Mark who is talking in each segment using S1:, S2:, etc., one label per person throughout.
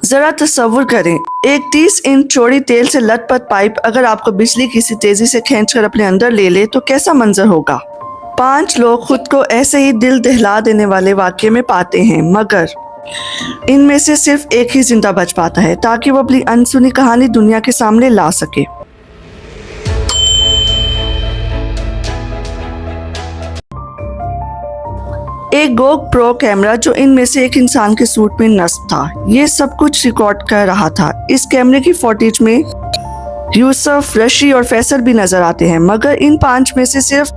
S1: जरा तसव्वुर करें, एक 30 इंच चौड़ी तेल से लटपट पाइप अगर आपको बिजली किसी तेजी से खींचकर अपने अंदर ले ले तो कैसा मंजर होगा। 5 लोग खुद को ऐसे ही दिल दहला देने वाले वाक्य में पाते हैं, मगर इनमें से सिर्फ एक ही जिंदा बच पाता है ताकि वो अपनी अनसुनी कहानी दुनिया के सामने ला सके। एक गोग प्रो कैमरा जो इनमें से एक इंसान के सूट में नस्ब था, ये सब कुछ रिकॉर्ड कर रहा था। इस कैमरे की फुटेज में यूसुफ, रशी और फैसल भी नजर आते हैं, मगर इन 5 में से सिर्फ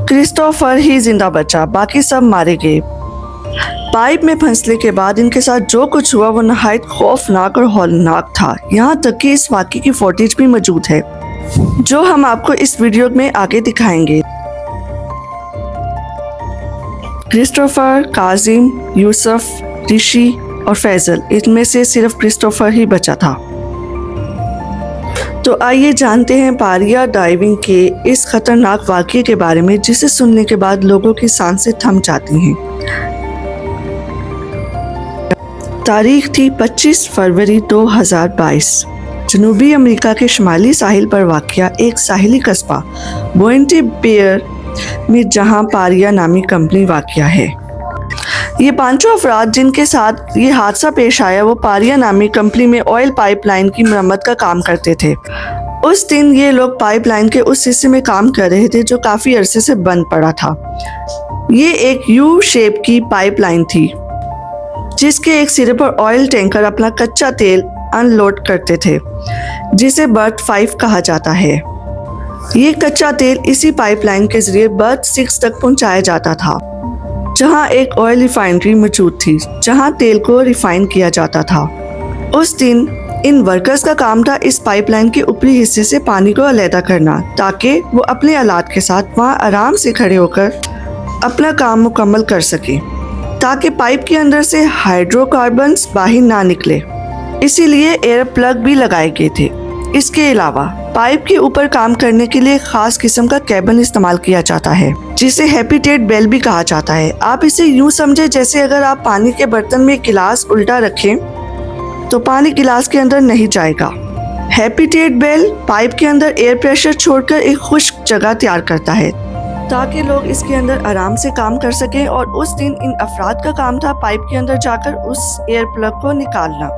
S1: क्रिस्टोफर ही जिंदा बचा, बाकी सब मारे गए। पाइप में फंसने के बाद इनके साथ जो कुछ हुआ वो नहायत खौफनाक और हौलनाक था। यहाँ तक कि इस वाक़ये की फुटेज भी मौजूद है जो हम आपको इस वीडियो में आगे दिखाएंगे। क्रिस्टोफर, काजिम, यूसुफ, ऋषि और फैजल, इनमें से सिर्फ क्रिस्टोफर ही बचा था। तो आइए जानते हैं पारिया डाइविंग के इस खतरनाक वाक़ये के बारे में जिसे सुनने के बाद लोगों की सांसें थम जाती हैं। तारीख थी 25 फरवरी 2022। जनूबी अमेरिका के शुमाली साहिल पर वाक़या एक साहिली कस्बा बुएंटे बियर में जहां पारिया नामी कंपनी वाक़या है। ये 5 अफराद जिनके साथ ये हादसा पेश आया वो पारिया नामी कंपनी में ऑयल पाइपलाइन की मरम्मत का काम करते थे। उस दिन ये लोग पाइपलाइन के उस हिस्से में काम कर रहे थे जो काफ़ी अरसे से बंद पड़ा था। ये एक यू शेप की पाइपलाइन थी जिसके एक सिरे पर ऑयल टैंकर अपना कच्चा तेल अनलोड करते थे, जिसे बर्थ 5 कहा जाता है। ये कच्चा तेल इसी पाइपलाइन के जरिए बर्थ 6 तक पहुंचाया जाता था, जहां एक ऑयल रिफाइनरी मौजूद थी जहां तेल को रिफाइन किया जाता था। उस दिन इन वर्कर्स का काम था इस पाइपलाइन के ऊपरी हिस्से से पानी को अलहदा करना ताकि वो अपने आलात के साथ वहां आराम से खड़े होकर अपना काम मुकम्मल कर सके, ताकि पाइप के अंदर से हाइड्रोकार्बन्स बाहर ना निकले। इसीलिए एयर प्लग भी लगाए गए थे। इसके अलावा पाइप के ऊपर काम करने के लिए खास किस्म का केबल इस्तेमाल किया जाता है जिसे हैपिटेट बेल भी कहा जाता है। आप इसे यूं समझे जैसे अगर आप पानी के बर्तन में गिलास उल्टा रखें तो पानी गिलास के अंदर नहीं जाएगा। हैपिटेट बेल पाइप के अंदर एयर प्रेशर छोड़कर एक खुश्क जगह तैयार करता है ताकि लोग इसके अंदर आराम से काम कर सकें। और उस दिन इन अफराद का काम था पाइप के अंदर जाकर उस एयर प्लग को निकालना।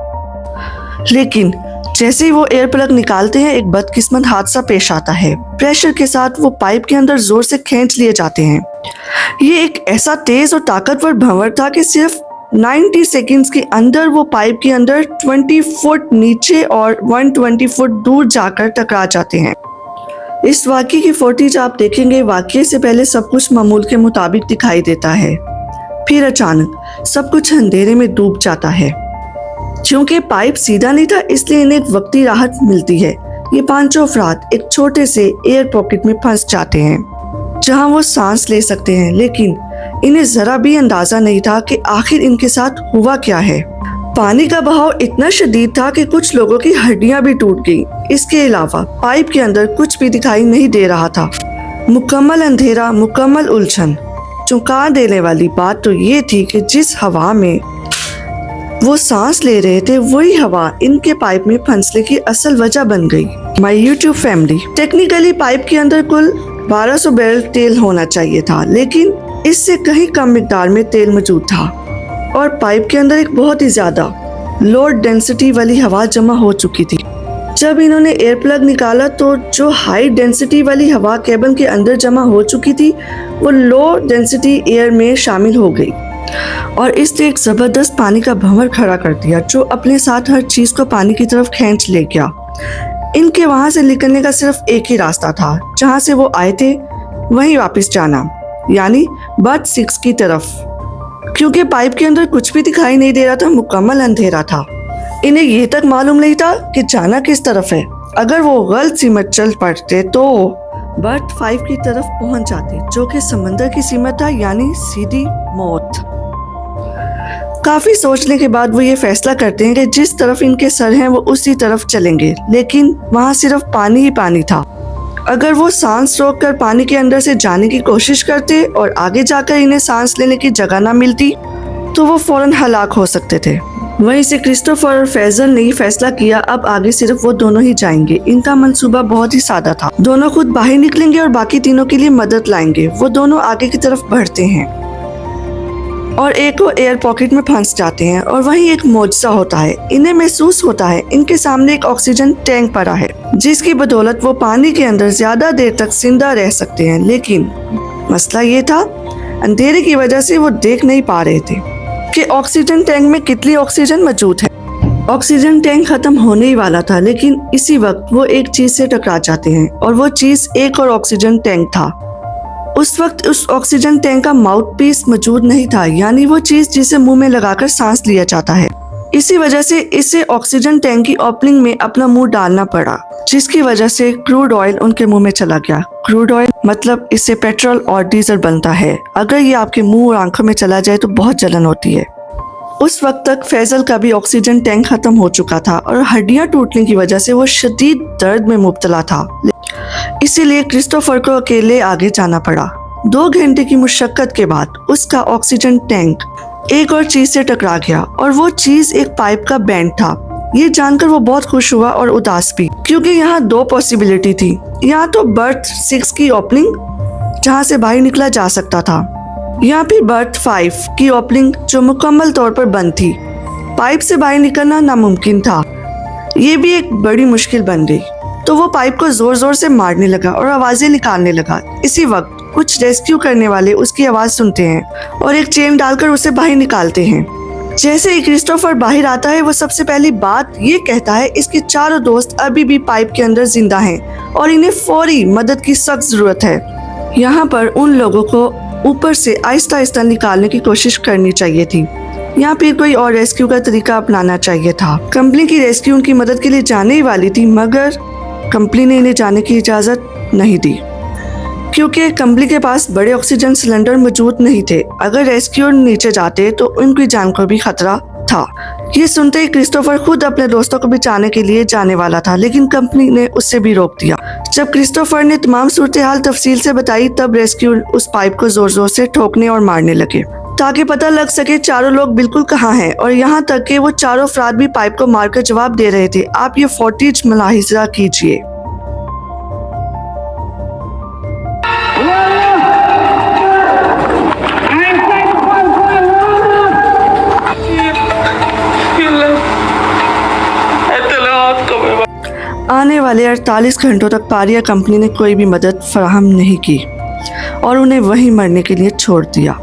S1: लेकिन जैसे ही वो एयर प्लग निकालते हैं एक बदकिस्मत हादसा पेश आता है। प्रेशर के साथ वो पाइप के अंदर जोर से खींच लिए जाते हैं। ये एक ऐसा तेज और ताकतवर भंवर था कि सिर्फ 90 सेकंड्स के अंदर वो पाइप के अंदर 20 फुट नीचे और 120 फुट दूर जाकर टकरा जाते हैं। इस वाक़ये की फुटेज आप देखेंगे। वाक़ये से पहले सब कुछ मामूल के मुताबिक दिखाई देता है, फिर अचानक सब कुछ अंधेरे में डूब जाता है। क्योंकि पाइप सीधा नहीं था इसलिए इन्हें एक वक्ती राहत मिलती है। ये 5 अफराद एक छोटे से एयर पॉकेट में फंस जाते हैं जहां वो सांस ले सकते हैं, लेकिन इन्हें जरा भी अंदाजा नहीं था कि आखिर इनके साथ हुआ क्या है। पानी का बहाव इतना शदीद था कि कुछ लोगों की हड्डियां भी टूट गईं। इसके अलावा पाइप के अंदर कुछ भी दिखाई नहीं दे रहा था। मुकम्मल अंधेरा, मुकम्मल उलझन। चौंका देने वाली बात तो ये थी कि जिस हवा में वो सांस ले रहे थे वही हवा इनके पाइप में फंसने की असल वजह बन गई। My YouTube family, technically pipe के अंदर कुल 1200 बैरल तेल होना चाहिए था, लेकिन इससे कहीं कम मिकदार में तेल मौजूद था और पाइप के अंदर एक बहुत ही ज्यादा लो डेंसिटी वाली हवा जमा हो चुकी थी। जब इन्होंने एयर प्लग निकाला तो जो हाई डेंसिटी वाली हवा केबल के अंदर जमा हो चुकी थी वो लो डेंसिटी एयर में शामिल हो गई और इसने एक जबरदस्त पानी का भंवर खड़ा कर दिया जो अपने साथ हर चीज को पानी की तरफ खींच ले गया। इनके वहां से निकलने का सिर्फ एक ही रास्ता था, जहां से वो आए थे वहीं वापस जाना, यानी बर्थ 6 की तरफ। क्योंकि पाइप के अंदर कुछ भी दिखाई नहीं दे रहा था, मुकम्मल अंधेरा था। इन्हें ये तक मालूम नहीं था कि जाना किस तरफ है। अगर वो गलत सीमत चल पड़ते तो बर्थ 5 की तरफ पहुंच जाते, जो कि समंदर की सीमत था, यानी सीधी मौत। काफी सोचने के बाद वो ये फैसला करते हैं कि जिस तरफ इनके सर हैं वो उसी तरफ चलेंगे, लेकिन वहाँ सिर्फ पानी ही पानी था। अगर वो सांस रोककर पानी के अंदर से जाने की कोशिश करते और आगे जाकर इन्हें सांस लेने की जगह ना मिलती तो वो फौरन हलाक हो सकते थे। वहीं से क्रिस्टोफर और फैजल ने ही फैसला किया अब आगे सिर्फ वो दोनों ही जाएंगे। इनका मंसूबा बहुत ही सादा था। दोनों खुद बाहर निकलेंगे और बाकी तीनों के लिए मदद लाएंगे। वो दोनों आगे की तरफ बढ़ते हैं और एक वो एयर पॉकेट में फंस जाते हैं और वहीं एक मौजज़ा होता है। इन्हें महसूस होता है इनके सामने एक ऑक्सीजन टैंक पड़ा है जिसकी बदौलत वो पानी के अंदर ज्यादा देर तक जिंदा रह सकते हैं। लेकिन मसला ये था, अंधेरे की वजह से वो देख नहीं पा रहे थे कि ऑक्सीजन टैंक में कितनी ऑक्सीजन मौजूद है। ऑक्सीजन टैंक खत्म होने ही वाला था, लेकिन इसी वक्त वो एक चीज से टकरा जाते हैं और वो चीज एक और ऑक्सीजन टैंक था। उस वक्त उस ऑक्सीजन टैंक का माउथ पीस मौजूद नहीं था, यानी वो चीज जिसे मुंह में लगाकर सांस लिया जाता है। इसी वजह से इसे ऑक्सीजन टैंक की ओपनिंग में अपना मुंह डालना पड़ा, जिसकी वजह से क्रूड ऑयल उनके मुंह में चला गया। क्रूड ऑयल मतलब इससे पेट्रोल और डीजल बनता है। अगर ये आपके मुंह और आंखों में चला जाए तो बहुत जलन होती है। उस वक्त तक फैजल का भी ऑक्सीजन टैंक खत्म हो चुका था और हड्डियां टूटने की वजह से वो शदीद दर्द में मुब्तला था। इसीलिए क्रिस्टोफर को अकेले आगे जाना पड़ा। 2 घंटे की मुशक्कत के बाद उसका ऑक्सीजन टैंक एक और चीज से टकरा गया और वो चीज एक पाइप का बैंड था। ये जानकर वो बहुत खुश हुआ और उदास भी, क्योंकि यहाँ 2 पॉसिबिलिटी थी। यहाँ तो बर्थ 6 की ओपनिंग जहाँ से बाहर निकला जा सकता था, यहाँ भी बर्थ 5 की ओपनिंग जो मुकम्मल तौर पर बंद थी। पाइप से बाहर निकलना नामुमकिन था। ये भी एक बड़ी मुश्किल बन गई। तो वो पाइप को जोर जोर से मारने लगा और आवाजें निकालने लगा। इसी वक्त कुछ रेस्क्यू करने वाले उसकी आवाज सुनते हैं और एक चेन डालकर उसे बाहर निकालते हैं। जैसे ही क्रिस्टोफर बाहर आता है वो सबसे पहली बात ये कहता है इसके चारों दोस्त अभी भी पाइप के अंदर जिंदा हैं और इन्हें फौरी मदद की सख्त जरूरत है। यहाँ पर उन लोगों को ऊपर से आहिस्ता आहिस्ता निकालने की कोशिश करनी चाहिए थी या फिर कोई और रेस्क्यू का तरीका अपनाना चाहिए था। कंपनी की रेस्क्यू उनकी मदद के लिए जाने ही वाली थी, मगर कंपनी ने इन्हें जाने की इजाजत नहीं दी क्योंकि कंपनी के पास बड़े ऑक्सीजन सिलेंडर मौजूद नहीं थे। अगर रेस्क्यू नीचे जाते तो उनकी जान को भी खतरा था। ये सुनते ही क्रिस्टोफर खुद अपने दोस्तों को बचाने के लिए जाने वाला था, लेकिन कंपनी ने उससे भी रोक दिया। जब क्रिस्टोफर ने तमाम सूरत हाल तफसील से बताई तब रेस्क्यू उस पाइप को जोर जोर से ठोकने और मारने लगे ताकि पता लग सके चारों लोग बिल्कुल कहाँ हैं। और यहाँ तक कि वो चारों अफराद भी पाइप को मारकर जवाब दे रहे थे। आप ये फुटेज मुलाहिजा कीजिए। आने वाले 48 घंटों तक पारिया कंपनी ने कोई भी मदद फराहम नहीं की और उन्हें वहीं मरने के लिए छोड़ दिया।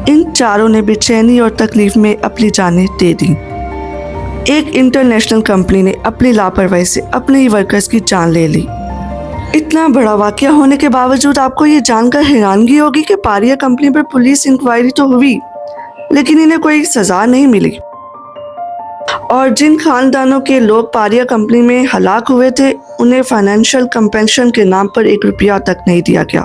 S1: इन चारों ने बेचैनी और तकलीफ में अपनी जानें दे दी। एक इंटरनेशनल कंपनी ने अपनी लापरवाही से अपने ही वर्कर्स की जान ले ली। इतना बड़ा वाकया होने के बावजूद आपको ये जानकर हैरानगी होगी कि पारिया कंपनी पर पुलिस इंक्वायरी तो हुई, लेकिन इन्हें कोई सजा नहीं मिली। और जिन खानदानों के लोग पारिया कंपनी में हलाक हुए थे उन्हें फाइनेंशियल कंपेंशन के नाम पर 1 रुपया तक नहीं दिया गया।